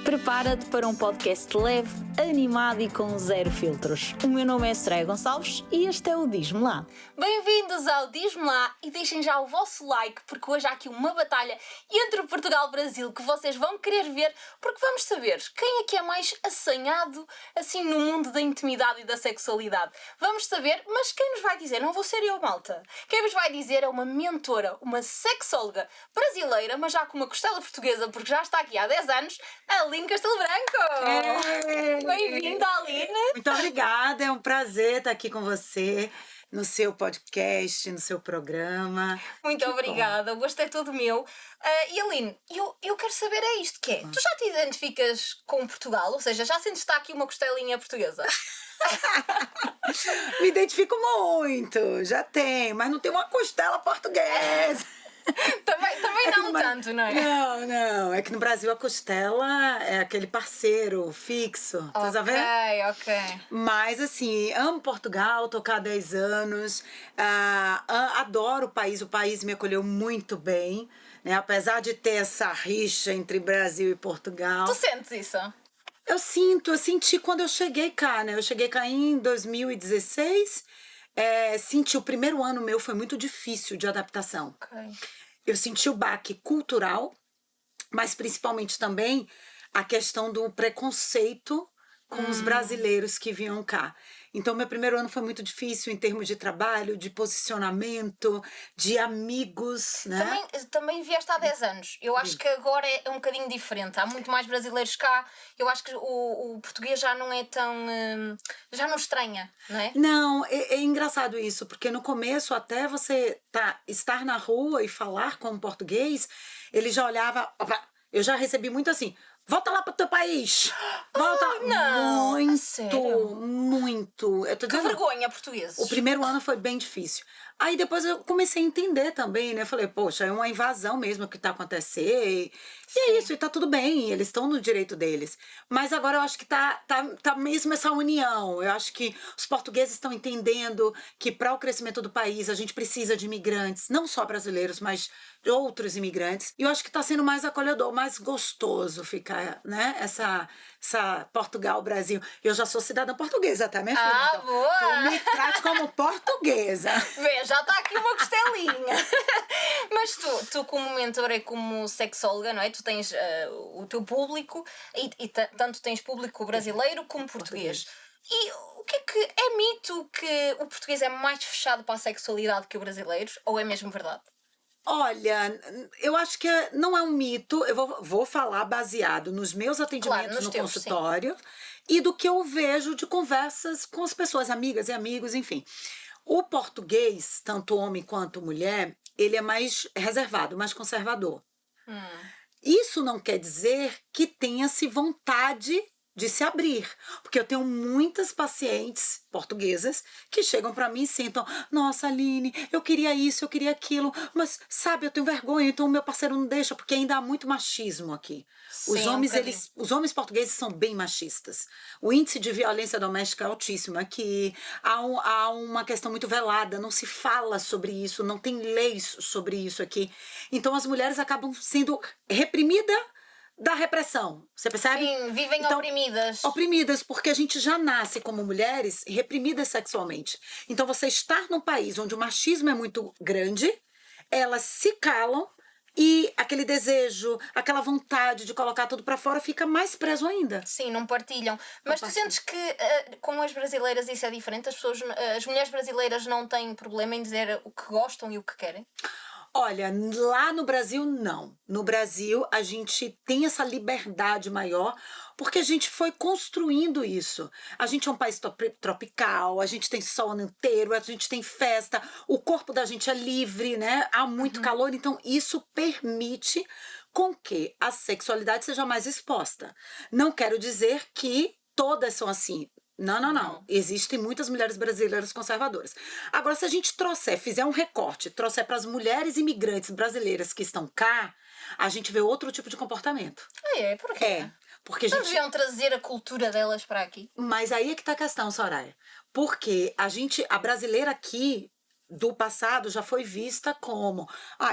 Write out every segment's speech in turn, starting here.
Prepara-te para um podcast leve, animado e com zero filtros. O meu nome é Soraya Gonçalves e este é o Diz-me Lá. Bem-vindos ao Diz-me Lá e deixem já o vosso like porque hoje há aqui uma batalha entre Portugal e Brasil que vocês vão querer ver porque vamos saber quem é que é mais assanhado assim no mundo da intimidade e da sexualidade. Vamos saber, mas quem nos vai dizer? Não vou ser eu, malta. Quem vos vai dizer é uma mentora, uma sexóloga brasileira, mas já com uma costela portuguesa porque já está aqui há 10 anos, a Aline Castelo Branco. Bem-vinda, Aline. Muito obrigada, é um prazer estar aqui com você no seu podcast, no seu programa. Muito obrigada, o gosto é todo meu. E Aline, eu quero saber é isto que é. Tu já te identificas com Portugal? Ou seja, já sentes que está aqui uma costelinha portuguesa? Me identifico muito, já tenho, mas não tem uma costela portuguesa. Também não tanto, não é? Não. É que no Brasil a costela é aquele parceiro fixo. Tá sabendo? Ok. Mas, assim, amo Portugal, tô cá há 10 anos. Adoro o país me acolheu muito bem, né? Apesar de ter essa rixa entre Brasil e Portugal. Tu sentes isso? Eu senti quando eu cheguei cá, né? Eu cheguei cá em 2016. O primeiro ano meu foi muito difícil de adaptação. Ok. Eu senti o baque cultural, mas principalmente também a questão do preconceito com os brasileiros que vinham cá. Então, meu primeiro ano foi muito difícil em termos de trabalho, de posicionamento, de amigos, né? Também vieste há 10 anos. Eu acho que agora é um bocadinho diferente. Há muito mais brasileiros cá. Eu acho que o português já não é tão... já não estranha, não é? Não, é engraçado isso, porque no começo, até você estar na rua e falar com um português, ele já olhava... Eu já recebi muito assim... Volta lá pro teu país! Volta! Não! Muito, sério? muito. Eu tô Que dizendo, vergonha, portugueses. o primeiro ano foi bem difícil. Aí depois eu comecei a entender também, né? Falei, poxa, é uma invasão mesmo que tá acontecendo. E é isso, e tá tudo bem, eles estão no direito deles. Mas agora eu acho que tá mesmo essa união. Eu acho que os portugueses estão entendendo que para o crescimento do país a gente precisa de imigrantes, não só brasileiros, mas de outros imigrantes. E eu acho que tá sendo mais acolhedor, mais gostoso ficar, né? Essa Portugal-Brasil. Eu já sou cidadã portuguesa, tá, minha filha? Então, boa! então me trate como portuguesa. Vê, já está aqui uma costelinha. Mas tu como mentora e como sexóloga, não é? Tu tens o teu público e tanto tens público brasileiro como português. E o que é mito que o português é mais fechado para a sexualidade que o brasileiro? Ou é mesmo verdade? Olha, eu acho que não é um mito. Eu vou falar baseado nos meus atendimentos Claro, nos no teus, consultório e do que eu vejo de conversas com as pessoas, amigas e amigos, enfim. O português, tanto homem quanto mulher, ele é mais reservado, mais conservador. Isso não quer dizer que tenha-se vontade de se abrir, porque eu tenho muitas pacientes portuguesas que chegam para mim e sentam, nossa, Aline, eu queria isso, eu queria aquilo, mas sabe, eu tenho vergonha, então o meu parceiro não deixa, porque ainda há muito machismo aqui. Sim, Os homens portugueses são bem machistas. O índice de violência doméstica é altíssimo aqui, há uma questão muito velada, não se fala sobre isso, não tem leis sobre isso aqui. Então as mulheres acabam sendo reprimidas da repressão, você percebe? Sim, vivem oprimidas. Oprimidas, porque a gente já nasce como mulheres reprimidas sexualmente. Então você estar num país onde o machismo é muito grande, elas se calam e aquele desejo, aquela vontade de colocar tudo pra fora fica mais preso ainda. Sim, não partilham. Mas tu sentes que com as brasileiras isso é diferente? As mulheres brasileiras não têm problema em dizer o que gostam e o que querem? Olha, lá no Brasil, não. No Brasil, a gente tem essa liberdade maior porque a gente foi construindo isso. A gente é um país tropical, a gente tem sol o ano inteiro, a gente tem festa, o corpo da gente é livre, né? Há muito calor, então isso permite com que a sexualidade seja mais exposta. Não quero dizer que todas são assim. Não. Existem muitas mulheres brasileiras conservadoras. Agora, se a gente fizer um recorte, trouxer para as mulheres imigrantes brasileiras que estão cá, a gente vê outro tipo de comportamento. Por quê? Porque Não deviam trazer a cultura delas para aqui? Mas aí é que tá a questão, Soraya. Porque a brasileira aqui do passado já foi vista como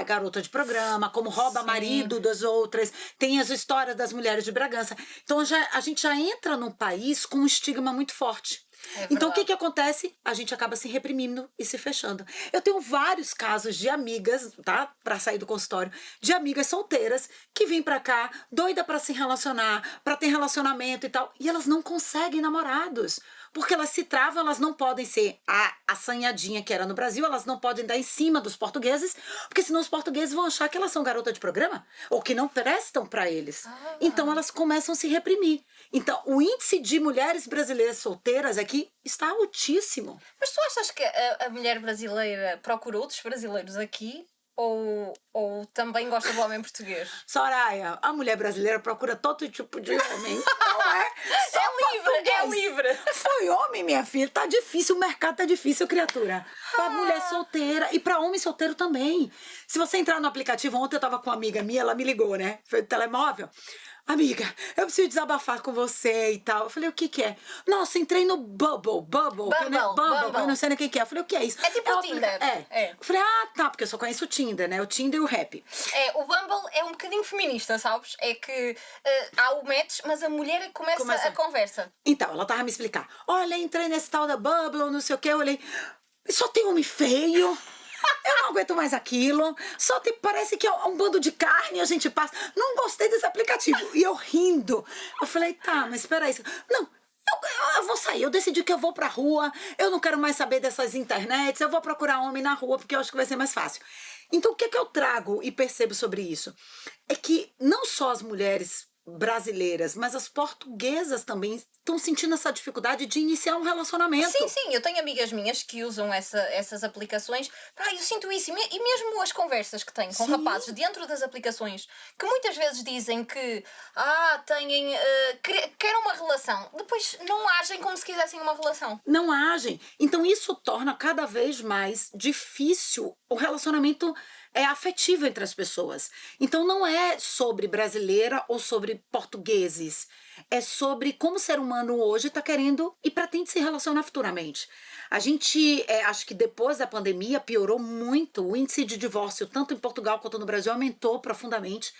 garota de programa, como rouba Sim. marido das outras, tem as histórias das mulheres de Bragança. Então a gente já entra num país com um estigma muito forte. Então, o que acontece? A gente acaba se reprimindo e se fechando. Eu tenho vários casos de amigas, tá? Pra sair do consultório, de amigas solteiras que vêm pra cá, doida pra se relacionar, pra ter relacionamento e tal, e elas não conseguem namorados. Porque elas se travam, elas não podem ser a assanhadinha que era no Brasil, elas não podem dar em cima dos portugueses, porque senão os portugueses vão achar que elas são garota de programa, ou que não prestam pra eles. Então, elas começam a se reprimir. Então, o índice de mulheres brasileiras solteiras aqui está altíssimo. Mas tu achas que a mulher brasileira procura outros brasileiros aqui? Ou também gosta do homem português? Soraya, a mulher brasileira procura todo tipo de homem. Não é? Só É livre. Foi homem, minha filha. Tá difícil, o mercado tá difícil, criatura. Pra mulher solteira e pra homem solteiro também. Se você entrar no aplicativo, ontem eu tava com uma amiga minha, ela me ligou, né? Foi do telemóvel. Amiga, eu preciso desabafar com você e tal. Eu falei, o que que é? Nossa, entrei no Bubble, que eu não sei nem o que é. Eu falei, o que é isso? É tipo o Tinder. É. Eu falei, tá, porque eu só conheço o Tinder, né? O Tinder e o Rap. O Bumble é um bocadinho feminista, sabes? É que há o match, mas a mulher é que começa a conversa. Então, ela tava a me explicar. Olha, entrei nesse tal da Bubble, não sei o que. Eu olhei, só tem homem feio. Eu não aguento mais aquilo. Só parece que é um bando de carne a gente passa. Não gostei desse aplicativo. E eu rindo. Eu falei, tá, mas espera aí. Não, eu vou sair. Eu decidi que eu vou pra rua. Eu não quero mais saber dessas internets. Eu vou procurar homem na rua porque eu acho que vai ser mais fácil. Então, o que eu trago e percebo sobre isso? É que não só as mulheres brasileiras, mas as portuguesas também estão sentindo essa dificuldade de iniciar um relacionamento. Sim, eu tenho amigas minhas que usam essas aplicações. Eu sinto isso. E mesmo as conversas que tenho com rapazes dentro das aplicações, que muitas vezes dizem que querem uma relação, depois não agem como se quisessem uma relação. Não agem. Então isso torna cada vez mais difícil o relacionamento afetivo entre as pessoas. Então não é sobre brasileira ou sobre portugueses. É sobre como o ser humano hoje está querendo e pretende se relacionar futuramente. A gente, acho que depois da pandemia, piorou muito. O índice de divórcio, tanto em Portugal quanto no Brasil, aumentou profundamente.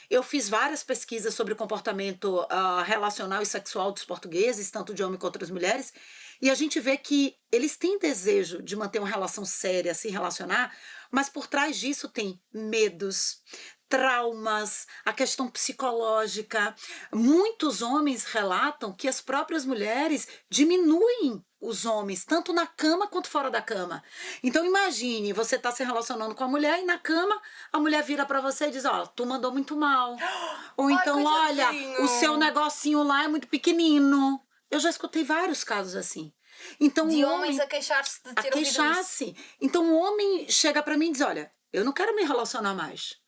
Eu fiz várias pesquisas sobre o comportamento relacional e sexual dos portugueses, tanto de homem quanto das mulheres, e a gente vê que eles têm desejo de manter uma relação séria, se relacionar, mas por trás disso tem medos, traumas, a questão psicológica. Muitos homens relatam que as próprias mulheres diminuem os homens, tanto na cama quanto fora da cama. Então imagine, você tá se relacionando com a mulher e na cama a mulher vira pra você e diz, tu mandou muito mal. Ou então, olha, o seu negocinho lá é muito pequenino. Eu já escutei vários casos assim. Então, de homens a queixar-se de ter ouvido isso. Então o homem chega pra mim e diz, olha, eu não quero me relacionar mais.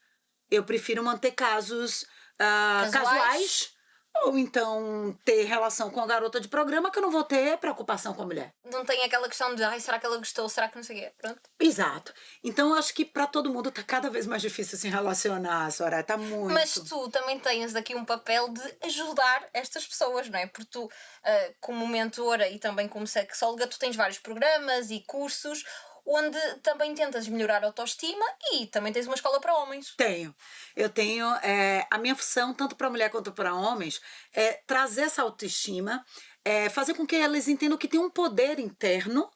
Eu prefiro manter casos casuais. Ou então ter relação com a garota de programa que eu não vou ter preocupação com a mulher. Não tem aquela questão de, será que ela gostou, será que não sei o quê? Pronto. Exato. Então eu acho que para todo mundo tá cada vez mais difícil se relacionar, Soraya, tá muito. Mas tu também tens aqui um papel de ajudar estas pessoas, não é? Porque tu, como mentora e também como sexóloga, tu tens vários programas e cursos onde também tentas melhorar a autoestima e também tens uma escola para homens. Eu tenho a minha função, tanto para mulher quanto para homens, é trazer essa autoestima, fazer com que eles entendam que tem um poder interno,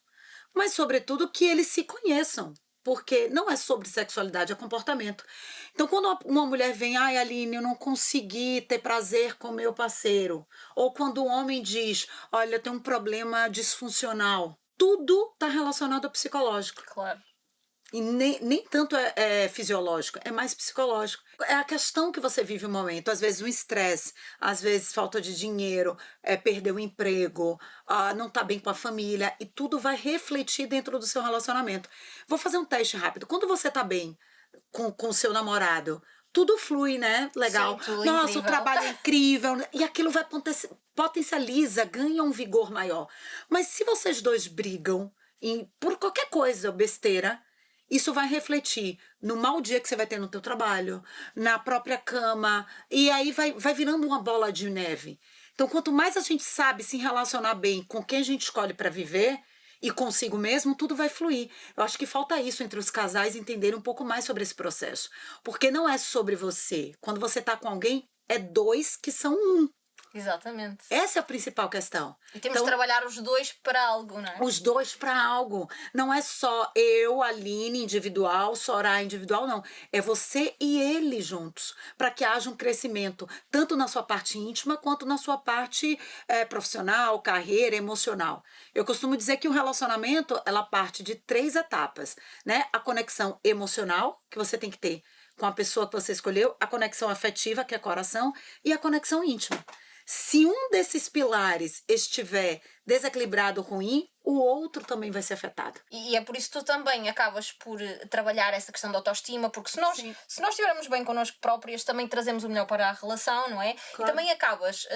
mas sobretudo que eles se conheçam. Porque não é sobre sexualidade, é comportamento. Então, quando uma mulher vem, Aline, eu não consegui ter prazer com meu parceiro. Ou quando o homem diz, olha, eu tenho um problema disfuncional. Tudo está relacionado ao psicológico. Claro. E nem tanto é fisiológico, é mais psicológico. É a questão que você vive o momento. Às vezes um estresse, às vezes falta de dinheiro, perder o emprego, não tá bem com a família. E tudo vai refletir dentro do seu relacionamento. Vou fazer um teste rápido. Quando você tá bem com o seu namorado, tudo flui, né? Legal. Sim, nossa, incrível. O trabalho é incrível. E aquilo vai potencializa, ganha um vigor maior. Mas se vocês dois brigam por qualquer coisa, besteira, isso vai refletir no mau dia que você vai ter no teu trabalho, na própria cama, e aí vai virando uma bola de neve. Então, quanto mais a gente sabe se relacionar bem com quem a gente escolhe para viver, e consigo mesmo, tudo vai fluir. Eu acho que falta isso entre os casais entenderem um pouco mais sobre esse processo. Porque não é sobre você. Quando você tá com alguém, é dois que são um. Exatamente. Essa é a principal questão. E temos de trabalhar os dois para algo, não é? Os dois para algo. Não é só eu, Aline, individual, Soraya, individual, não. É você e ele juntos, para que haja um crescimento, tanto na sua parte íntima, quanto na sua parte profissional, carreira, emocional. Eu costumo dizer que o relacionamento, ela parte de 3 etapas, né? A conexão emocional, que você tem que ter com a pessoa que você escolheu, a conexão afetiva, que é coração, e a conexão íntima. Se um desses pilares estiver desequilibrado, ruim, o outro também vai ser afetado. E é por isso que tu também acabas por trabalhar essa questão da autoestima, porque se nós estivermos bem connosco próprias, também trazemos o melhor para a relação, não é? Claro. E também acabas,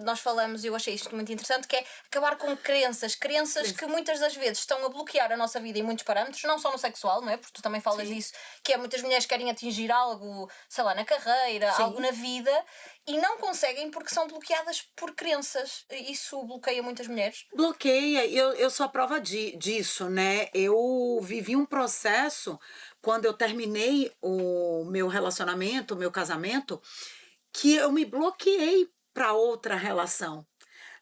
nós falamos, e eu achei isto muito interessante, que é acabar com crenças que muitas das vezes estão a bloquear a nossa vida em muitos parâmetros, não só no sexual, não é? Porque tu também falas disso, que é muitas mulheres querem atingir algo, sei lá, na carreira, algo na vida, e não conseguem porque são bloqueadas por crenças. Isso bloqueia muitas mulheres. Bloqueia, eu sou a prova disso, né? Eu vivi um processo, quando eu terminei o meu relacionamento, o meu casamento, que eu me bloqueei para outra relação.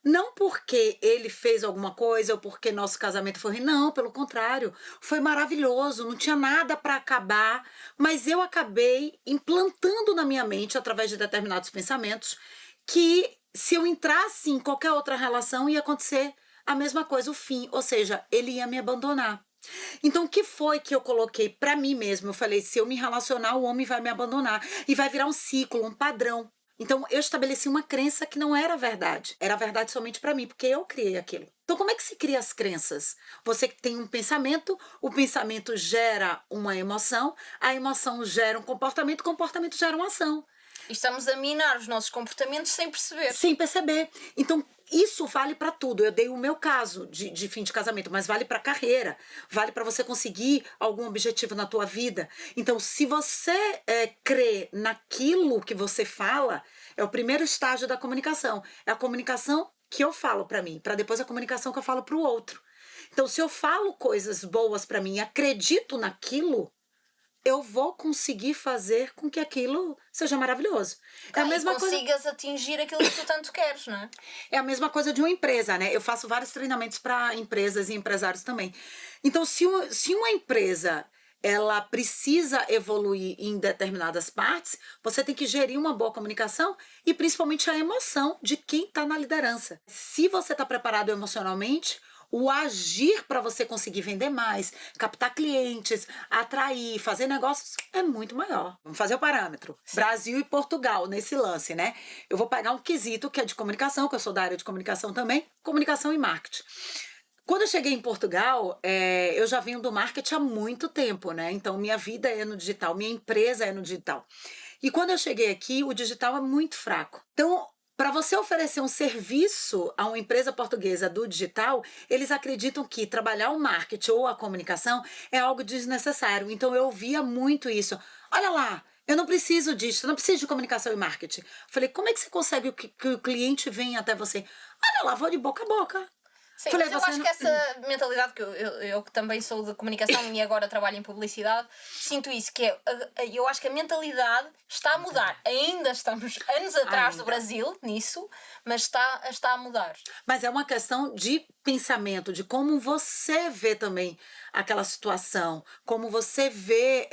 Não porque ele fez alguma coisa ou porque nosso casamento foi ruim, não, pelo contrário, foi maravilhoso, não tinha nada para acabar, mas eu acabei implantando na minha mente, através de determinados pensamentos, que se eu entrasse em qualquer outra relação ia acontecer a mesma coisa, o fim, ou seja, ele ia me abandonar. Então, o que foi que eu coloquei para mim mesmo? Eu falei, se eu me relacionar, o homem vai me abandonar e vai virar um ciclo, um padrão. Então, eu estabeleci uma crença que não era verdade. Era verdade somente para mim, porque eu criei aquilo. Então, como é que se cria as crenças? Você tem um pensamento, o pensamento gera uma emoção, a emoção gera um comportamento, o comportamento gera uma ação. E estamos a minar os nossos comportamentos sem perceber. Sem perceber. Então, isso vale para tudo. Eu dei o meu caso de fim de casamento, mas vale para carreira, vale para você conseguir algum objetivo na tua vida. Então, se você crê naquilo que você fala, é o primeiro estágio da comunicação. É a comunicação que eu falo para mim, para depois a comunicação que eu falo para o outro. Então, se eu falo coisas boas para mim e acredito naquilo, eu vou conseguir fazer com que aquilo seja maravilhoso. É a mesma coisa. Consigas atingir aquilo que tu tanto queres, não é? É a mesma coisa de uma empresa, né? Eu faço vários treinamentos para empresas e empresários também. Então, se uma empresa ela precisa evoluir em determinadas partes, você tem que gerir uma boa comunicação e principalmente a emoção de quem está na liderança. Se você está preparado emocionalmente, o agir para você conseguir vender mais, captar clientes, atrair, fazer negócios é muito maior. Vamos fazer o parâmetro. Sim. Brasil e Portugal nesse lance, né? Eu vou pegar um quesito que é de comunicação, que eu sou da área de comunicação também, comunicação e marketing. Quando eu cheguei em Portugal, eu já venho do marketing há muito tempo, né? Então, minha vida é no digital, minha empresa é no digital. E quando eu cheguei aqui, o digital é muito fraco. Então, para você oferecer um serviço a uma empresa portuguesa do digital, eles acreditam que trabalhar o marketing ou a comunicação é algo desnecessário. Então, eu ouvia muito isso. Olha lá, eu não preciso disso, eu não preciso de comunicação e marketing. Falei, como é que você consegue que o cliente venha até você? Olha lá, vou de boca a boca. Sim, Falei, mas eu acho que essa mentalidade, que eu que também sou de comunicação e agora trabalho em publicidade, sinto isso, que eu acho que a mentalidade está a mudar. Ainda estamos anos atrás do Brasil nisso, mas está a mudar. Mas é uma questão de pensamento, de como você vê também aquela situação, como você vê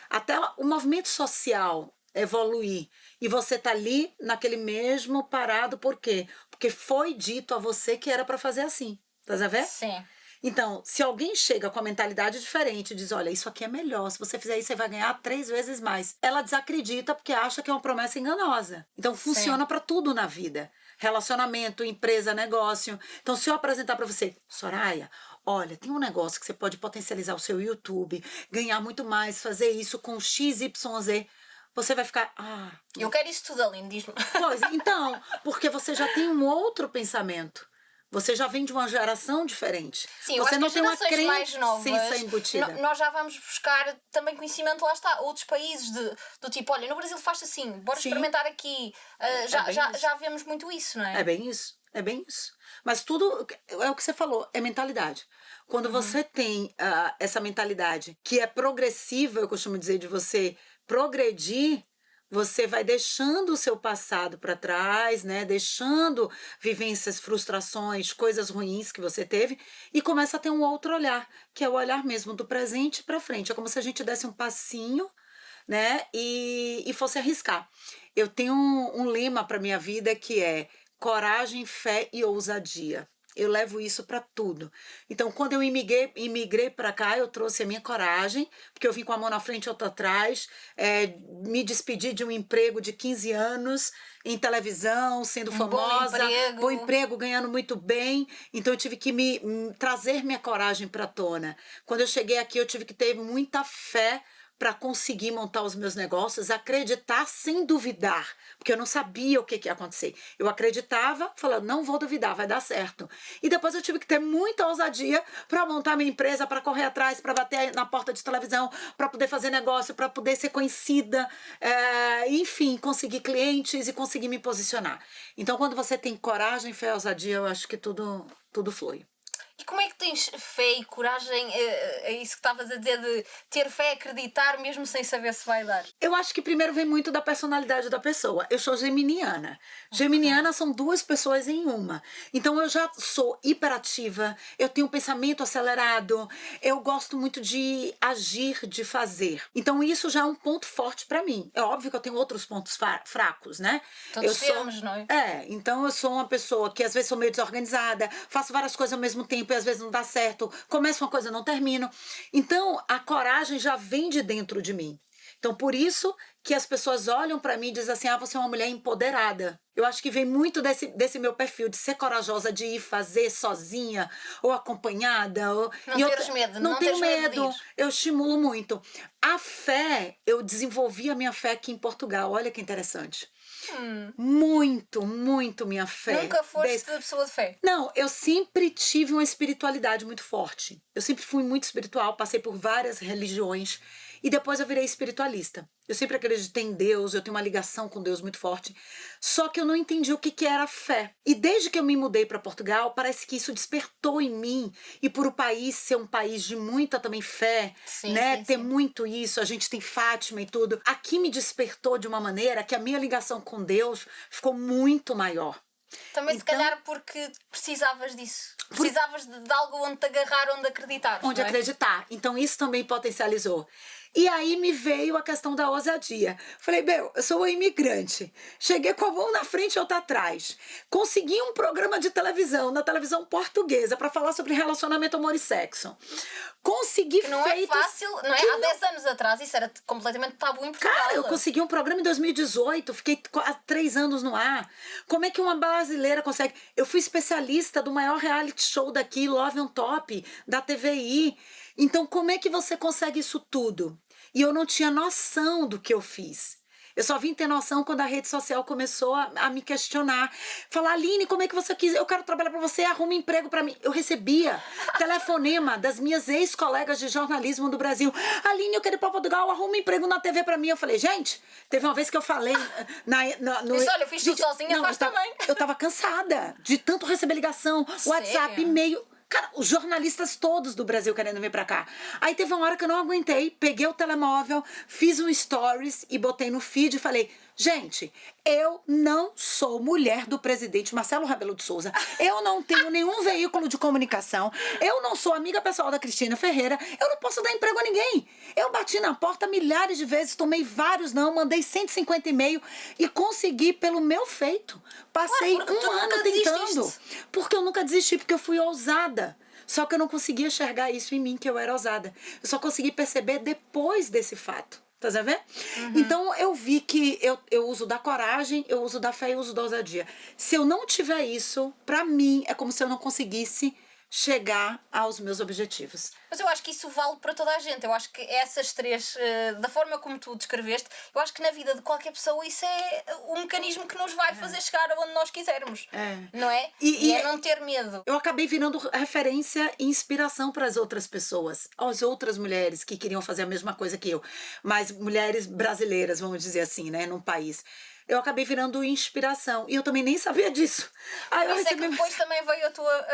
até o movimento social evoluir. E você tá ali naquele mesmo parado, por quê? Porque foi dito a você que era para fazer assim. Tá vendo? Sim. Então, se alguém chega com a mentalidade diferente e diz, olha, isso aqui é melhor, se você fizer isso, você vai ganhar 3 vezes mais. Ela desacredita porque acha que é uma promessa enganosa. Então, funciona para tudo na vida. Relacionamento, empresa, negócio. Então, se eu apresentar para você, Soraya, olha, tem um negócio que você pode potencializar o seu YouTube, ganhar muito mais, fazer isso com XYZ. Você vai ficar, eu quero isso tudo, Aline, diz-me. Pois, então, porque você já tem um outro pensamento. Você já vem de uma geração diferente. Sim, eu você acho não que tem as uma gerações crença mais novas, sem ser embutida. nós já vamos buscar também conhecimento, lá está, outros países do tipo, olha, no Brasil faz assim, bora Sim. experimentar aqui. Já vemos muito isso, não é? É bem isso, é bem isso. Mas tudo é o que você falou, é mentalidade. Quando você tem essa mentalidade que é progressiva, eu costumo dizer, de você progredir, você vai deixando o seu passado para trás, né? Deixando vivências, frustrações, coisas ruins que você teve e começa a ter um outro olhar, que é o olhar mesmo do presente para frente. É como se a gente desse um passinho, né? E fosse arriscar. Eu tenho um lema para minha vida que é coragem, fé e ousadia. Eu levo isso para tudo. Então, quando eu imigrei para cá, eu trouxe a minha coragem, porque eu vim com a mão na frente e outra atrás, me despedi de um emprego de 15 anos em televisão, sendo famosa, bom emprego, ganhando muito bem. Então, eu tive que trazer minha coragem para tona. Quando eu cheguei aqui, eu tive que ter muita fé para conseguir montar os meus negócios, acreditar sem duvidar, porque eu não sabia o que ia acontecer. Eu acreditava, falando, não vou duvidar, vai dar certo. E depois eu tive que ter muita ousadia para montar minha empresa, para correr atrás, para bater na porta de televisão, para poder fazer negócio, para poder ser conhecida, enfim, conseguir clientes e conseguir me posicionar. Então, quando você tem coragem, fé e ousadia, eu acho que tudo flui. E como é que tens fé e coragem, é isso que estavas a dizer, de ter fé, acreditar, mesmo sem saber se vai dar? Eu acho que primeiro vem muito da personalidade da pessoa. Eu sou geminiana. Geminiana são duas pessoas em uma. Então eu já sou hiperativa, eu tenho um pensamento acelerado, eu gosto muito de agir, de fazer. Então isso já é um ponto forte pra mim. É óbvio que eu tenho outros pontos fracos, né? Todos temos, não é? Então eu sou uma pessoa que às vezes sou meio desorganizada, faço várias coisas ao mesmo tempo e às vezes não dá certo, começo uma coisa e não termino. Então a coragem já vem de dentro de mim. Então por isso que as pessoas olham pra mim e dizem assim, você é uma mulher empoderada. Eu acho que vem muito desse meu perfil de ser corajosa, de ir fazer sozinha ou acompanhada. Não teres medo, não tenho tens medo. Eu estimulo muito. A fé, eu desenvolvi a minha fé aqui em Portugal. Olha que interessante. Muito minha fé. Nunca foste pessoa de fé? Não, eu sempre tive uma espiritualidade muito forte. Eu sempre fui muito espiritual, passei por várias religiões e depois eu virei espiritualista. Eu sempre acreditei em Deus, eu tenho uma ligação com Deus muito forte. Só que eu não entendi o que era fé. E desde que eu me mudei para Portugal, parece que isso despertou em mim. E por o país ser um país de muita também fé, né? Ter muito isso, a gente tem Fátima e tudo. Aqui me despertou de uma maneira que a minha ligação com Deus ficou muito maior. Também então, se calhar porque precisavas disso. Precisavas de algo onde te agarrar, onde acreditar. Onde acreditar. Então isso também potencializou. E aí me veio a questão da ousadia. Falei, eu sou uma imigrante. Cheguei com a mão na frente e outra atrás. Consegui um programa de televisão, na televisão portuguesa, para falar sobre relacionamento, amor e sexo. Consegui que não feitos... é fácil, não é? Há 10 anos atrás isso era completamente tabu em Portugal. Cara, eu consegui um programa em 2018, fiquei há 3 anos no ar. Como é que uma brasileira consegue... Eu fui especialista do maior reality show daqui, Love on Top, da TVI. Então, como é que você consegue isso tudo? E eu não tinha noção do que eu fiz. Eu só vim ter noção quando a rede social começou a me questionar. Falar, Aline, como é que você quis? Eu quero trabalhar pra você, arruma emprego pra mim. Eu recebia telefonema das minhas ex-colegas de jornalismo do Brasil. Aline, eu quero ir pra Portugal, arruma emprego na TV pra mim. Eu falei, gente, teve uma vez que eu falei... olha, eu fiz tudo sozinha, faz também. Eu tava cansada de tanto receber ligação, WhatsApp, e-mail... Cara, os jornalistas todos do Brasil querendo vir pra cá. Aí teve uma hora que eu não aguentei, peguei o telemóvel, fiz um stories e botei no feed e falei, gente, eu não sou mulher do presidente Marcelo Rebelo de Souza, eu não tenho nenhum veículo de comunicação, eu não sou amiga pessoal da Cristina Ferreira, eu não posso dar emprego a ninguém. Eu bati na porta milhares de vezes, tomei vários não, mandei 150 e-mail e consegui pelo meu feito. Passei um ano tentando. Porque eu nunca desisti, porque eu fui ousada. Só que eu não conseguia enxergar isso em mim, que eu era ousada. Eu só consegui perceber depois desse fato. Tá vendo? Então eu vi que eu uso da coragem, eu uso da fé e eu uso da ousadia. Se eu não tiver isso, pra mim é como se eu não conseguisse chegar aos meus objetivos. Mas eu acho que isso vale para toda a gente. Eu acho que essas três, da forma como tu descreveste, eu acho que na vida de qualquer pessoa isso é um mecanismo que nos vai fazer chegar aonde nós quisermos. Não é? E é não ter medo. Eu acabei virando referência e inspiração para as outras pessoas, as outras mulheres que queriam fazer a mesma coisa que eu, mas mulheres brasileiras, vamos dizer assim, né, num país. Eu acabei virando inspiração. E eu também nem sabia disso. Aí eu Isso é que depois também veio a tua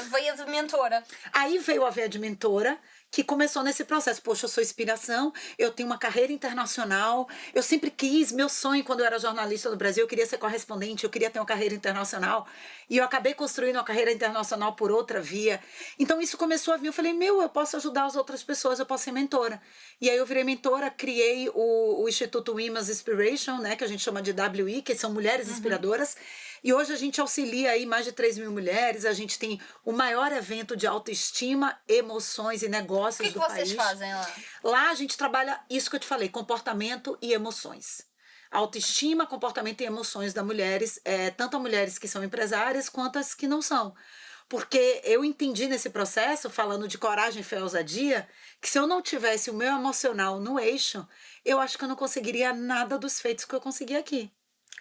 veia de mentora. Aí veio a veia de mentora, que começou nesse processo. Poxa, eu sou inspiração, eu tenho uma carreira internacional, eu sempre quis, meu sonho quando eu era jornalista no Brasil, eu queria ser correspondente, eu queria ter uma carreira internacional, e eu acabei construindo uma carreira internacional por outra via. Então isso começou a vir, eu falei, eu posso ajudar as outras pessoas, eu posso ser mentora. E aí eu virei mentora, criei o Instituto Women's Inspiration, né, que a gente chama de WI, que são Mulheres Inspiradoras, e hoje a gente auxilia aí mais de 3.000 mulheres, a gente tem o maior evento de autoestima, emoções e negócios do país. O que vocês fazem lá? Lá a gente trabalha isso que eu te falei, comportamento e emoções. Autoestima, comportamento e emoções das mulheres, tanto as mulheres que são empresárias quanto as que não são. Porque eu entendi nesse processo, falando de coragem, fé e ousadia, que se eu não tivesse o meu emocional no eixo, eu acho que eu não conseguiria nada dos feitos que eu consegui aqui.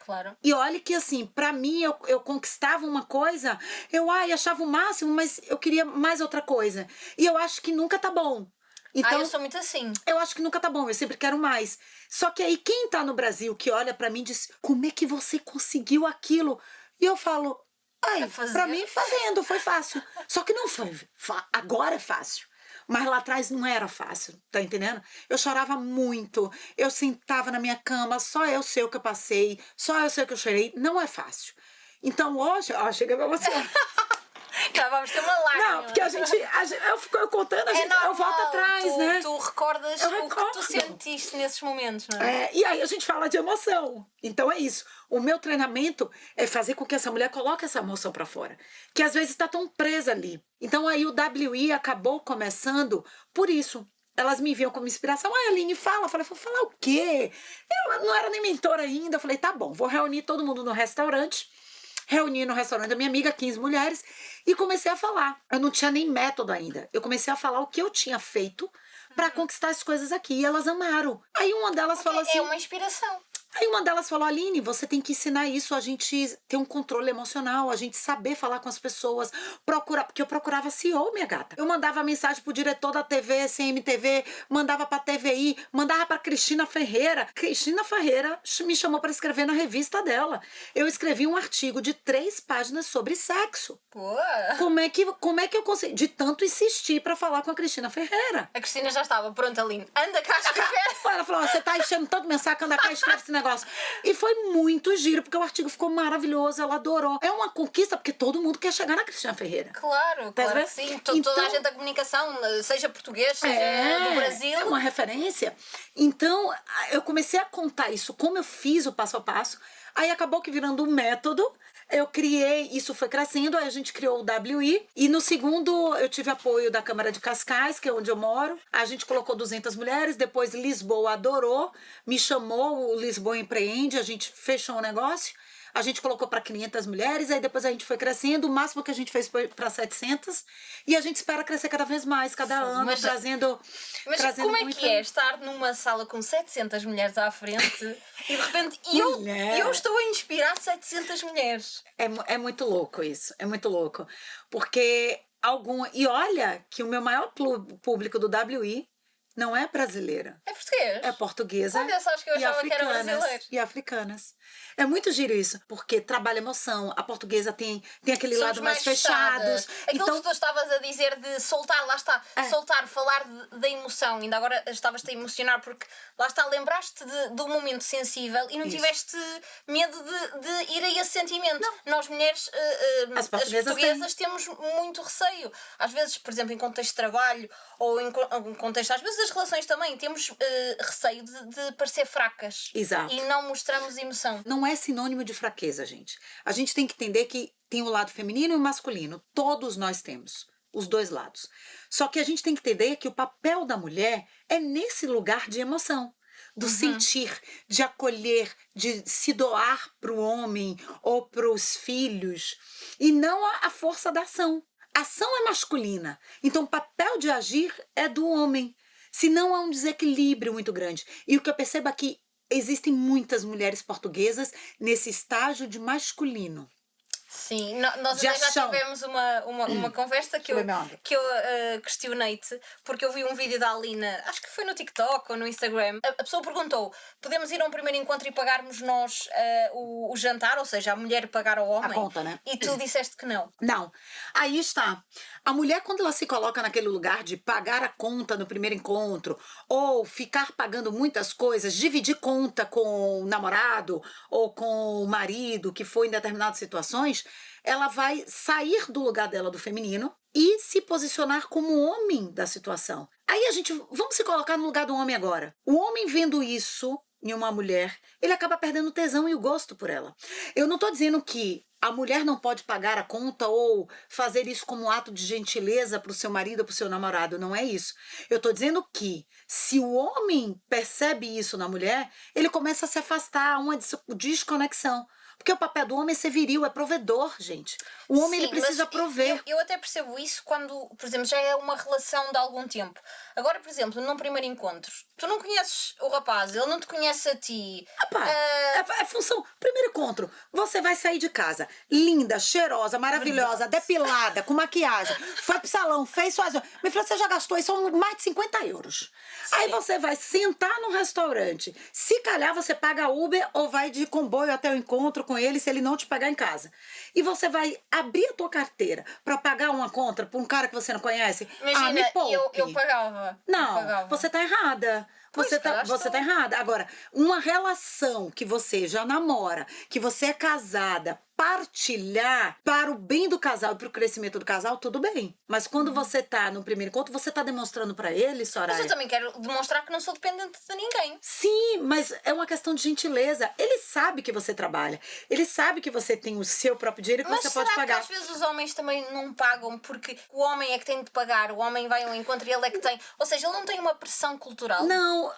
Claro. E olha que assim, pra mim, eu conquistava uma coisa, eu achava o máximo, mas eu queria mais outra coisa. E eu acho que nunca tá bom. Então, eu sou muito assim. Eu acho que nunca tá bom, eu sempre quero mais. Só que aí quem tá no Brasil que olha pra mim diz, como é que você conseguiu aquilo? E eu falo, pra mim fazendo, foi fácil. Só que não foi, agora é fácil. Mas lá atrás não era fácil, tá entendendo? Eu chorava muito, eu sentava na minha cama, só eu sei o que eu passei, só eu sei o que eu chorei, não é fácil. Então hoje, chega pra você. Vamos ter uma lágrima. Não, porque eu fico contando, eu volto atrás, né? Tu recordas o que tu sentiste nesses momentos, não é? E aí a gente fala de emoção. Então é isso. O meu treinamento é fazer com que essa mulher coloque essa emoção pra fora. Que às vezes tá tão presa ali. Então aí o WI acabou começando por isso. Elas me viam como inspiração. Aline, fala. Eu falei, vou falar o quê? Eu não era nem mentora ainda. Eu falei, tá bom, vou reunir todo mundo no restaurante. Reuni no restaurante da minha amiga, 15 mulheres, e comecei a falar. Eu não tinha nem método ainda. Eu comecei a falar o que eu tinha feito para conquistar as coisas aqui. E elas amaram. Aí uma delas falou assim... É uma inspiração. Aí uma delas falou, Aline, você tem que ensinar isso, a gente ter um controle emocional, a gente saber falar com as pessoas, procurar, porque eu procurava CEO, minha gata. Eu mandava mensagem pro diretor da TV, CMTV, mandava pra TVI, mandava pra Cristina Ferreira. Cristina Ferreira me chamou para escrever na revista dela. Eu escrevi um artigo de 3 páginas sobre sexo. Pô. Como é que eu consegui? De tanto insistir pra falar com a Cristina Ferreira. A Cristina já estava pronta, Aline. Anda cá escrever. Ela falou, você tá enchendo tanto meu saco, anda cá, escreve esse negócio. E foi muito giro, porque o artigo ficou maravilhoso, ela adorou. É uma conquista, porque todo mundo quer chegar na Cristina Ferreira. Claro que sim. Toda a gente da comunicação, seja português, seja do Brasil. É uma referência. Então, eu comecei a contar isso, como eu fiz o passo a passo. Aí acabou que virando um método. Eu criei, isso foi crescendo, aí a gente criou o WI. E no segundo, eu tive apoio da Câmara de Cascais, que é onde eu moro. A gente colocou 200 mulheres, depois Lisboa adorou, me chamou, o Lisboa Empreende, a gente fechou o negócio. A gente colocou para 500 mulheres, aí depois a gente foi crescendo, o máximo que a gente fez foi para 700. E a gente espera crescer cada vez mais, cada ano, trazendo como é muito... que é estar numa sala com 700 mulheres à frente e de repente eu estou a inspirar 700 mulheres? É muito louco isso, é muito louco. Porque E olha que o meu maior público do WI não é brasileira. É português? É portuguesa. Olha, só acho que eu achava que era brasileiro. E africanas. É muito giro isso, porque trabalha emoção. A portuguesa tem aquele Somos lado mais fechados. Aquilo que tu estavas a dizer de soltar, lá está, soltar, falar da emoção. Ainda agora estavas-te a emocionar porque lá está, lembraste de um momento sensível e não tiveste medo de ir a esse sentimento. Não. Nós mulheres, as portuguesas temos muito receio. Às vezes, por exemplo, em contexto de trabalho ou em contexto, às vezes das relações também, temos receio de parecer fracas. Exato. E não mostramos emoção. Não é sinônimo de fraqueza, gente. A gente tem que entender que tem o lado feminino e o masculino. Todos nós temos os dois lados. Só que a gente tem que entender que o papel da mulher é nesse lugar de emoção. Do sentir, de acolher, de se doar para o homem ou para os filhos. E não a força da ação. A ação é masculina. Então, o papel de agir é do homem. Senão, há um desequilíbrio muito grande. E o que eu percebo é que existem muitas mulheres portuguesas nesse estágio de masculino. Sim, nós De até já ação. tivemos uma conversa que eu, Deixa eu beber água. que eu questionei-te, porque eu vi um vídeo da Alina, acho que foi no TikTok ou no Instagram. A pessoa perguntou: podemos ir a um primeiro encontro e pagarmos nós o jantar, ou seja, a mulher pagar ao homem? A conta, né? E tu disseste que não. Não. Aí está. A mulher, quando ela se coloca naquele lugar de pagar a conta no primeiro encontro, ou ficar pagando muitas coisas, dividir conta com o namorado ou com o marido, que foi em determinadas situações, ela vai sair do lugar dela do feminino e se posicionar como homem da situação. Aí vamos se colocar no lugar do homem agora. O homem vendo isso em uma mulher, ele acaba perdendo o tesão e o gosto por ela. Eu não estou dizendo que a mulher não pode pagar a conta ou fazer isso como um ato de gentileza para o seu marido ou para o seu namorado. Não é isso. Eu estou dizendo que se o homem percebe isso na mulher, ele começa a se afastar, uma desconexão. Porque o papel do homem é ser viril, é provedor, gente. O homem, Sim, ele precisa mas prover. eu até percebo isso quando, por exemplo, já é uma relação de algum tempo. Agora, por exemplo, num primeiro encontro, tu não conheces o rapaz, ele não te conhece a ti. Rapaz, é função. Primeiro encontro, você vai sair de casa linda, cheirosa, maravilhosa, depilada, com maquiagem. Foi pro salão, fez suas... Minha filha, você já gastou isso mais de 50 euros. Sim. Aí você vai sentar no restaurante. Se calhar, você paga Uber ou vai de comboio até o encontro com ele se ele não te pagar em casa. E você vai abrir a tua carteira pra pagar uma conta pra um cara que você não conhece. Imagina, me poupe. eu pagava. Não, Eu pagava. você tá errada. Pois, Você calhar tá estou. errada. Agora, uma relação que você já namora, que você é casada, partilhar para o bem do casal e para o crescimento do casal, tudo bem. Mas quando você tá no primeiro encontro, você tá demonstrando para ele, Soraya... Mas eu também quero demonstrar que não sou dependente de ninguém. Sim, mas é uma questão de gentileza. Ele sabe que você trabalha. Ele sabe que você tem o seu próprio dinheiro e que Mas você será pode pagar. que às vezes os homens também não pagam porque o homem é que tem de pagar, o homem vai ao encontro e ele é que tem... Ou seja, ele não tem uma pressão cultural? Não,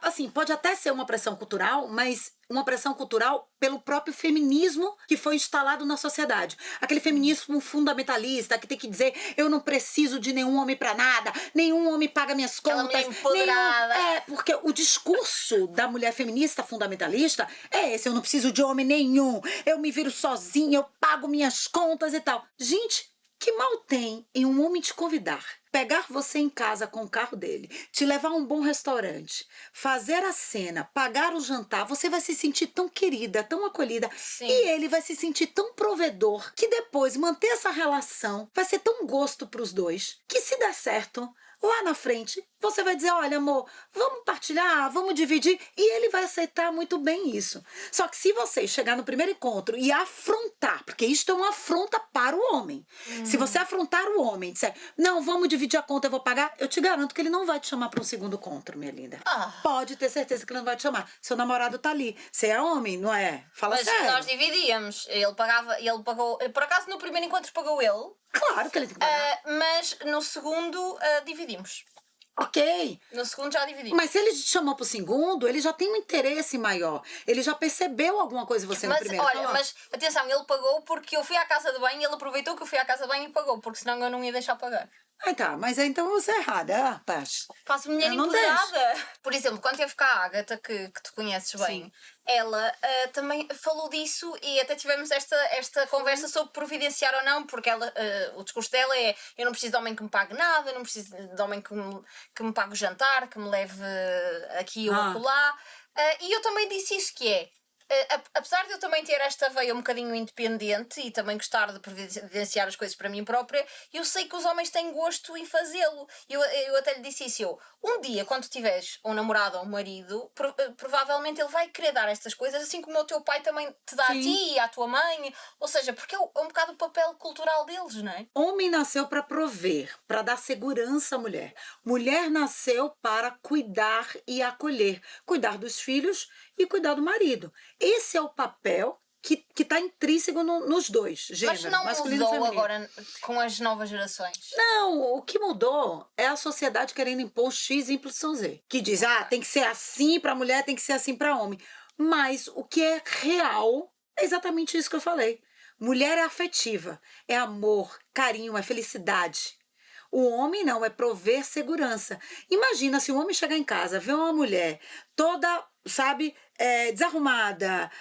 assim, pode até ser uma pressão cultural, mas uma pressão cultural pelo próprio feminismo que foi instalado na sociedade. Aquele feminismo fundamentalista que tem que dizer: eu não preciso de nenhum homem pra nada, nenhum homem paga minhas Aquela contas. mulher empoderada. Porque o discurso da mulher feminista fundamentalista é esse: eu não preciso de homem nenhum, eu me viro sozinha, eu pago minhas contas e tal. Gente, que mal tem em um homem te convidar, pegar você em casa com o carro dele, te levar a um bom restaurante, fazer a cena, pagar o jantar, você vai se sentir tão querida, tão acolhida. Sim. E ele vai se sentir tão provedor que depois manter essa relação vai ser tão gosto pros dois que, se der certo, lá na frente você vai dizer: olha, amor, vamos partilhar, vamos dividir, e ele vai aceitar muito bem isso. Só que se você chegar no primeiro encontro e afrontar, porque isto é uma afronta para o homem, se você afrontar o homem e disser: não, vamos dividir a conta, eu vou pagar, eu te garanto que ele não vai te chamar para um segundo encontro, minha linda. Pode ter certeza que ele não vai te chamar. Seu namorado tá ali. Você é homem, não é? Fala Mas sério. nós dividíamos. Ele pagou... Por acaso, no primeiro encontro pagou ele. Claro que ele tem que pagar. Mas no segundo, dividimos. Ok. No segundo já dividimos. Mas se ele te chamou pro segundo, ele já tem um interesse maior. Ele já percebeu alguma coisa em você no Mas primeiro. olha, Falou. mas atenção, ele pagou porque eu fui à casa de banho e ele aproveitou que eu fui à casa de banho e pagou, porque senão eu não ia deixar pagar. Ai, tá, mas então você é errada, rapaz. Faço mulher Eu não empoderada. Por exemplo, quando teve cá a Ágata, que tu conheces bem, Sim. ela também falou disso e até tivemos esta conversa sobre providenciar ou não, porque ela, o discurso dela é: eu não preciso de homem que me pague nada, eu não preciso de homem que me pague o jantar, que me leve aqui ou acolá. E eu também disse isso, que é: apesar de eu também ter esta veia um bocadinho independente e também gostar de providenciar as coisas para mim própria, eu sei que os homens têm gosto em fazê-lo. Eu até lhe disse isso: um dia, quando tiveres um namorado ou um marido, provavelmente ele vai querer dar estas coisas, assim como o teu pai também te dá. Sim. A ti e à tua mãe. Ou seja, porque é um bocado o papel cultural deles, não é? Homem nasceu para prover, para dar segurança à mulher. Mulher nasceu para cuidar e acolher. Cuidar dos filhos e cuidar do marido. Esse é o papel que está intrínseco nos dois gêneros, mas não masculino e mudou feminino. agora com as novas gerações? Não, o que mudou é a sociedade querendo impor X, Y, Z. Que diz: tem que ser assim para mulher, tem que ser assim para homem. Mas o que é real é exatamente isso que eu falei. Mulher é afetiva, é amor, carinho, é felicidade. O homem não, é prover segurança. Imagina se o homem chegar em casa, ver uma mulher toda, sabe, desarrumada,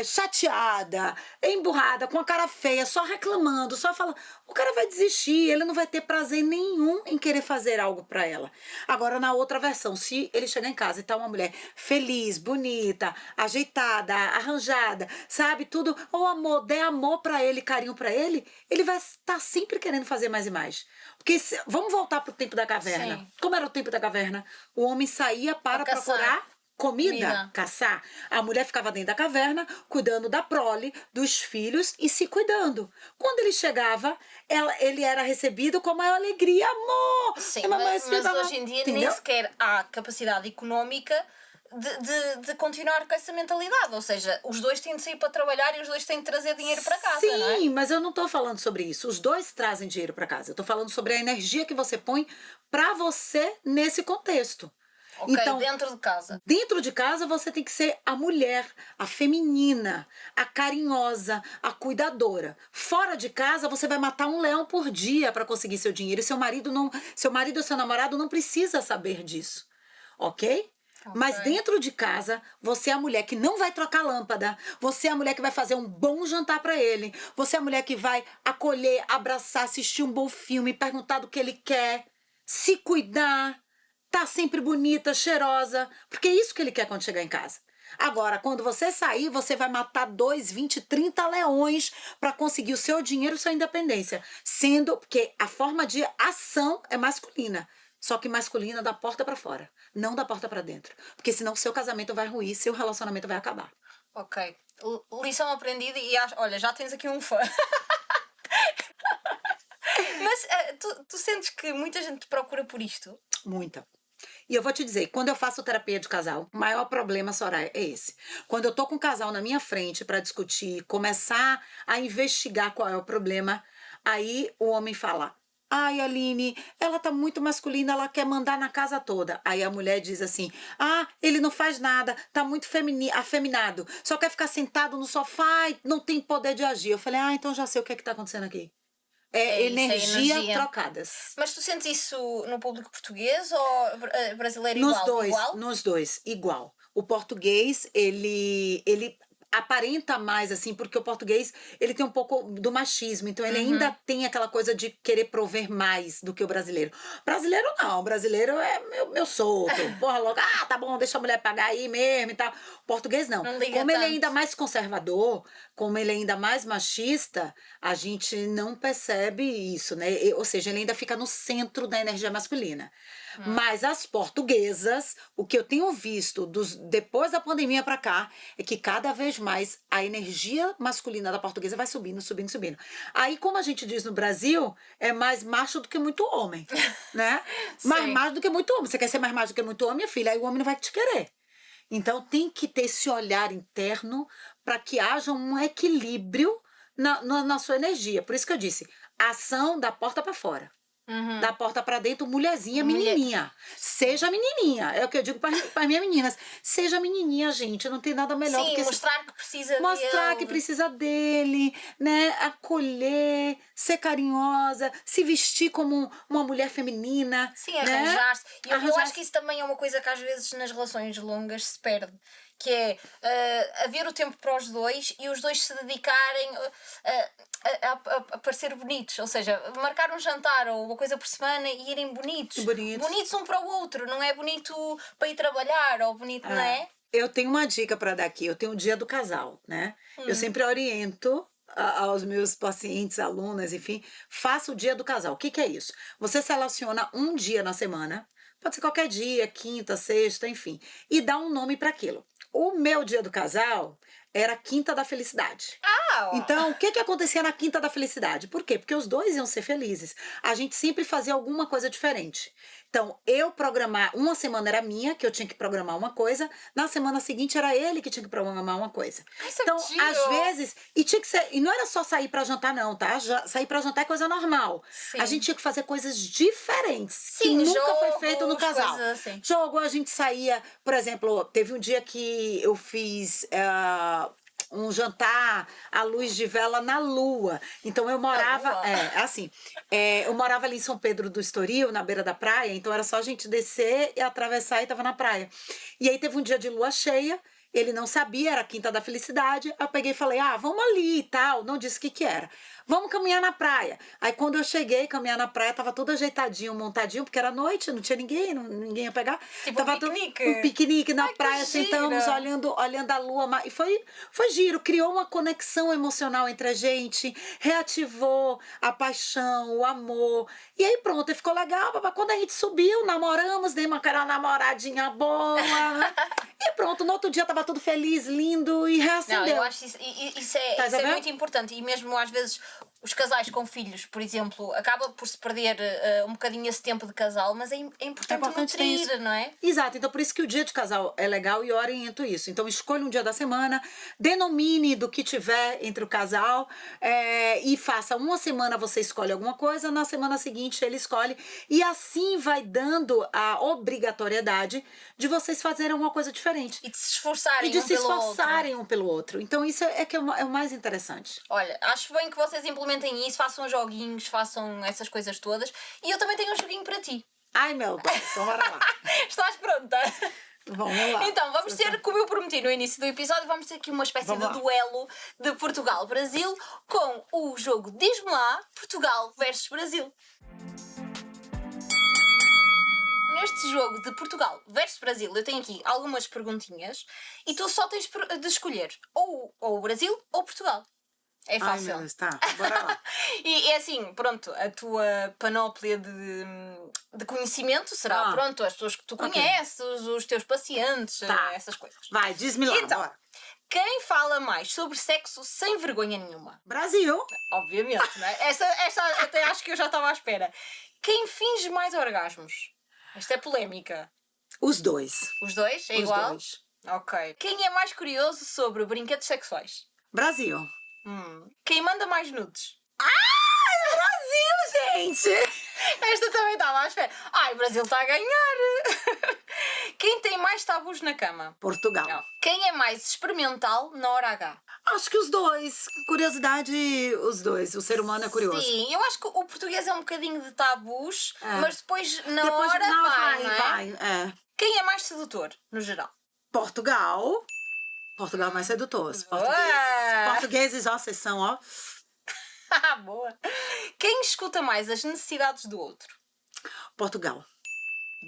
chateada, emburrada, com a cara feia, só reclamando, só falando. O cara vai desistir, ele não vai ter prazer nenhum em querer fazer algo pra ela. Agora, na outra versão, se ele chegar em casa e tá uma mulher feliz, bonita, ajeitada, arranjada, sabe, tudo, ou amor, der amor pra ele, carinho pra ele vai estar sempre querendo fazer mais e mais. Porque vamos voltar pro tempo da caverna. Sim. Como era o tempo da caverna? O homem saía para Pra caçar. procurar comida, caçar. A mulher ficava dentro da caverna, cuidando da prole, dos filhos e se cuidando. Quando ele chegava, ele era recebido com a maior alegria, amor. Sim, E a mamãe mas esperava. hoje em dia nem Entendeu? sequer há capacidade económica de continuar com essa mentalidade. Ou seja, os dois têm de sair para trabalhar e os dois têm de trazer dinheiro para casa, Sim, não é? mas eu não estou falando sobre isso. Os dois trazem dinheiro para casa. Eu estou falando sobre a energia que você põe para você nesse contexto. Ok, Então, dentro de casa. dentro de casa você tem que ser a mulher, a feminina, a carinhosa, a cuidadora. Fora de casa você vai matar um leão por dia para conseguir seu dinheiro. E seu marido ou seu namorado não precisa saber disso. Ok? Mas dentro de casa, você é a mulher que não vai trocar lâmpada. Você é a mulher que vai fazer um bom jantar para ele. Você é a mulher que vai acolher, abraçar, assistir um bom filme, perguntar do que ele quer, se cuidar, tá sempre bonita, cheirosa. Porque é isso que ele quer quando chegar em casa. Agora, quando você sair, você vai matar 2, 20, 30 leões para conseguir o seu dinheiro e sua independência. Sendo que a forma de ação é masculina. Só que masculina da porta para fora, não da porta para dentro. Porque senão seu casamento vai ruir, seu relacionamento vai acabar. Ok. Lição aprendida e olha, já tens aqui um fã. Mas tu sentes que muita gente procura por isto? Muita. E eu vou te dizer, quando eu faço terapia de casal, o maior problema, Soraya, é esse. Quando eu tô com um casal na minha frente para discutir, começar a investigar qual é o problema, aí o homem fala: ai, Aline, ela tá muito masculina, ela quer mandar na casa toda. Aí a mulher diz assim: ah, ele não faz nada, tá muito afeminado, só quer ficar sentado no sofá e não tem poder de agir. Eu falei: ah, então já sei o que tá acontecendo aqui. É isso, é energia energia. trocadas. Mas tu sentes isso no público português ou brasileiro igual? Igual? Nos dois, igual. O português, ele aparenta mais, assim, porque o português, ele tem um pouco do machismo, então ele ainda tem aquela coisa de querer prover mais do que o brasileiro. Brasileiro não, o brasileiro é meu solto, porra logo, tá bom, deixa a mulher pagar aí mesmo e tal. O português não. Não liga Como ele é tanto. ainda mais conservador, como ele é ainda mais machista, a gente não percebe isso, né? Ou seja, ele ainda fica no centro da energia masculina. Mas as portuguesas, o que eu tenho visto depois da pandemia pra cá, é que cada vez mais a energia masculina da portuguesa vai subindo, subindo, subindo. Aí, como a gente diz no Brasil, é mais macho do que muito homem, né? Mais Sim. macho do que muito homem. Você quer ser mais macho do que muito homem, minha filha, aí o homem não vai te querer. Então tem que ter esse olhar interno para que haja um equilíbrio na sua energia. Por isso que eu disse, ação da porta para fora. Da porta para dentro, mulherzinha, menininha. Seja menininha. É o que eu digo para minhas meninas. Seja menininha, gente. Não tem nada melhor do Sim, que mostrar que precisa mostrar dele. que precisa dele, né? Acolher, ser carinhosa, se vestir como uma mulher feminina. Sim, né? arranjar-se. E eu Arranjar-se. acho que isso também é uma coisa que às vezes nas relações longas se perde. Que é haver o tempo para os dois e os dois se dedicarem a parecer bonitos. Ou seja, marcar um jantar ou uma coisa por semana e irem bonitos. Bonitos. Bonitos um para o outro. Não é bonito para ir trabalhar ou bonito, não é? Eu tenho uma dica para dar aqui. Eu tenho o dia do casal, né? Eu sempre oriento aos meus pacientes, alunas, enfim, faça o dia do casal. O que é isso? Você seleciona um dia na semana, pode ser qualquer dia, quinta, sexta, enfim, e dá um nome para aquilo. O meu dia do casal era a Quinta da Felicidade. Então, o que acontecia na Quinta da Felicidade? Por quê? Porque os dois iam ser felizes. A gente sempre fazia alguma coisa diferente. Então, eu programar, uma semana era minha, que eu tinha que programar uma coisa, na semana seguinte era ele que tinha que programar uma coisa. Então, às vezes, e tinha que ser, e não era só sair pra jantar não, tá? Sair pra jantar é coisa normal. Sim. A gente tinha que fazer coisas diferentes, Sim, que nunca foi jogos, feito no casal. coisas assim. Jogo, a gente saía, por exemplo, teve um dia que eu fiz um jantar à luz de vela na lua. Então eu morava, eu morava ali em São Pedro do Estoril, na beira da praia, então era só a gente descer e atravessar e tava na praia. E aí teve um dia de lua cheia, ele não sabia, era a Quinta da Felicidade. Aí eu peguei e falei, vamos ali e tal. Não disse o que era. Vamos caminhar na praia. Aí quando eu cheguei, caminhar na praia, tava tudo ajeitadinho, montadinho, porque era noite, não tinha ninguém, ninguém ia pegar. Tipo tava um piquenique. Um piquenique na Ai, que praia, gira. sentamos olhando a lua. E foi giro, criou uma conexão emocional entre a gente, reativou a paixão, o amor. E aí pronto, e ficou legal. Quando a gente subiu, namoramos, dei uma namoradinha boa. E pronto, no outro dia tava tudo feliz, lindo e reacendeu. Não, eu acho isso é muito importante. E mesmo às vezes os casais com filhos, por exemplo, acaba por se perder um bocadinho esse tempo de casal, mas é importante nutrir, não é? Exato, então por isso que o dia de casal é legal e eu oriento isso. Então escolha um dia da semana, denomine do que tiver entre o casal e faça uma semana você escolhe alguma coisa, na semana seguinte ele escolhe e assim vai dando a obrigatoriedade de vocês fazerem alguma coisa diferente. E de se esforçarem um pelo outro. Então isso é o mais interessante. Olha, acho bem que vocês implementem isso, façam joguinhos, façam essas coisas todas. E eu também tenho um joguinho para ti. Ai, meu Deus, então bora lá. Estás pronta? Vamos lá. Então, vamos ter, como eu prometi no início do episódio, vamos ter aqui uma espécie de duelo de Portugal-Brasil com o jogo Diz-me lá, Portugal versus Brasil. Neste jogo de Portugal versus Brasil, eu tenho aqui algumas perguntinhas e tu só tens de escolher ou o Brasil ou Portugal. É fácil. Ai, meu Deus, tá, bora lá. E é assim, pronto, a tua panóplia de conhecimento será, pronto, as pessoas que tu conheces, os teus pacientes, essas coisas. Vai, diz-me lá, então, bora. Quem fala mais sobre sexo sem vergonha nenhuma? Brasil. Obviamente, não é? Essa até acho que eu já estava à espera. Quem finge mais orgasmos? Esta é polémica. Os dois. Os dois? É Os igual? dois. Ok. Quem é mais curioso sobre brinquedos sexuais? Brasil. Quem manda mais nudes? Brasil, gente! Esta também estava à espera. Ai, o Brasil está a ganhar! Quem tem mais tabus na cama? Portugal. Não. Quem é mais experimental na hora H? Acho que os dois. Curiosidade, os dois. O ser humano é curioso. Sim, eu acho que o português é um bocadinho de tabus, mas depois na hora não, vai, não é? vai. Quem é mais sedutor, no geral? Portugal. Portugal é mais sedutor. Os portugueses, ó, vocês são, ó. Boa. Quem escuta mais as necessidades do outro? Portugal.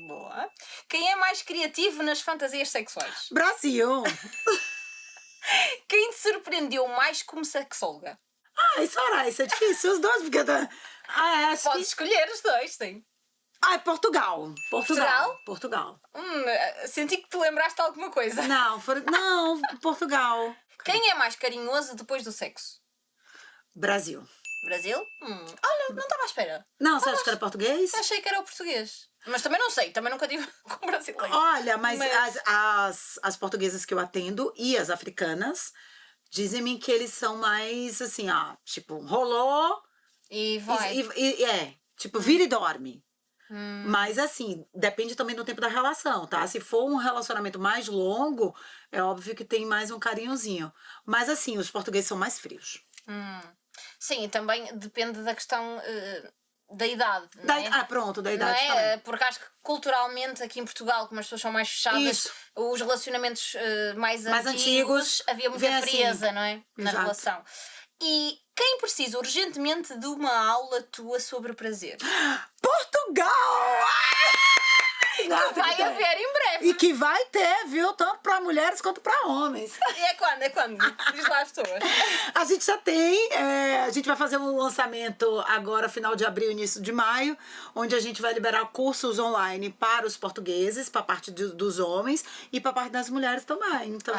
Boa. Quem é mais criativo nas fantasias sexuais? Brasil. Quem te surpreendeu mais como sexóloga? Isso é difícil. Os dois, porque... Podes escolher os dois, sim. Portugal. Portugal. Senti que te lembraste de alguma coisa. Não, Portugal. Quem é mais carinhoso depois do sexo? Brasil. Brasil? Olha, não estava à espera. Não, você acha que era português? Achei que era o português. Mas também não sei, também nunca tive com brasileiro. Olha, mas as portuguesas que eu atendo e as africanas dizem-me que eles são mais assim, tipo, rolou e vai. Tipo, vira e dorme. Mas assim, depende também do tempo da relação, tá? Se for um relacionamento mais longo, é óbvio que tem mais um carinhozinho. Mas assim, os portugueses são mais frios. Sim, e também depende da questão da idade, não é? Pronto, da idade não é? também. Porque acho que culturalmente aqui em Portugal, como as pessoas são mais fechadas, os relacionamentos mais antigos, havia muita frieza, não é? Na relação. E quem precisa urgentemente de uma aula tua sobre prazer? Portugal! Que vai haver em breve. E que vai ter, viu? Tanto para mulheres quanto para homens. E é quando? Diz lá as pessoas. A gente já tem. A gente vai fazer um lançamento agora, final de abril, início de maio, onde a gente vai liberar cursos online para os portugueses, para a parte dos homens e para a parte das mulheres também. Então,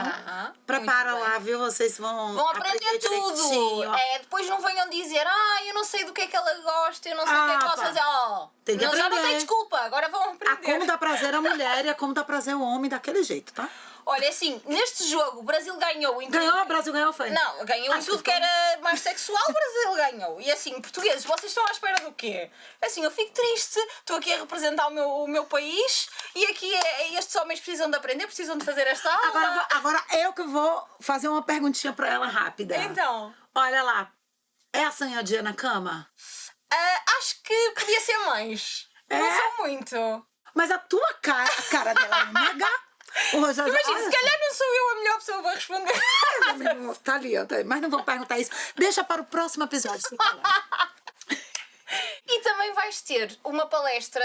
prepara lá, viu? Vocês vão aprender tudo. Depois não venham dizer, eu não sei do que é que ela gosta, eu não sei o que é que posso pá. fazer. Oh, Tem que já não aprender. tem desculpa, agora vão A aprender. como dá prazer a mulher e a como dá prazer o homem daquele jeito, tá? Olha, assim, neste jogo o Brasil ganhou em tudo. Ganhou, o Brasil ganhou, foi? Não, ganhou em Acho tudo que que era mais sexual, o Brasil ganhou. E assim, portugueses, vocês estão à espera do quê? Assim, eu fico triste, estou aqui a representar o meu país e aqui estes homens precisam de aprender, precisam de fazer esta aula. Agora eu que vou fazer uma perguntinha pra ela rápida. Então, Olha lá, é assanhadinha na cama? acho que podia ser mais. É? Não sou muito. Mas a tua cara, a cara dela é mega. O Rogério, Imagina, olha se calhar não sou eu a melhor pessoa para responder. só, tá ali, ó, mas não vou perguntar isso. Deixa para o próximo episódio. sem falar. E também vais ter uma palestra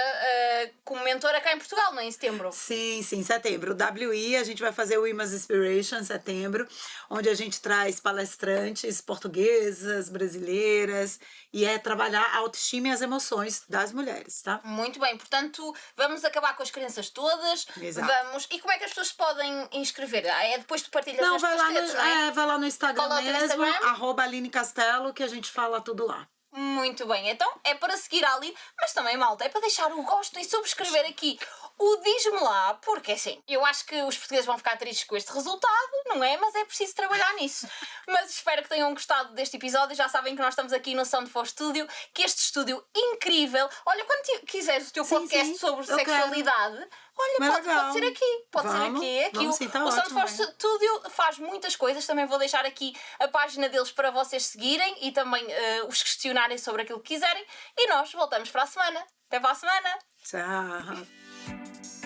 como mentora cá em Portugal, não é? Em setembro. Sim, setembro. O WI, a gente vai fazer o Women's Inspiration em setembro, onde a gente traz palestrantes portuguesas, brasileiras, e é trabalhar a autoestima e as emoções das mulheres, tá? Muito bem, portanto, vamos acabar com as crenças todas. Exato. Vamos. E como é que as pessoas se podem inscrever? É depois tu partilhas Não, nas vai tuas lá, redes, não é? vai lá no Instagram Qual é o teu mesmo, Instagram? @Aline Castelo, que a gente fala tudo lá. Muito bem, então é para seguir a Aline, mas também, malta, é para deixar o gosto e subscrever aqui o Diz-me Lá, porque assim, eu acho que os portugueses vão ficar tristes com este resultado, não é? Mas é preciso trabalhar nisso. Mas espero que tenham gostado deste episódio. Já sabem que nós estamos aqui no Sound for Studio, que este estúdio incrível. Olha, quando quiseres o teu Sim, podcast sim, sobre eu sexualidade, olha, Mas pode legal. ser aqui. Pode ser Vamos, aqui. Aqui vamos sim, tá o Sound ótimo, for né? Studio faz muitas coisas. Também vou deixar aqui a página deles para vocês seguirem e também os questionarem sobre aquilo que quiserem. E nós voltamos para a semana. Até para a semana! Tchau.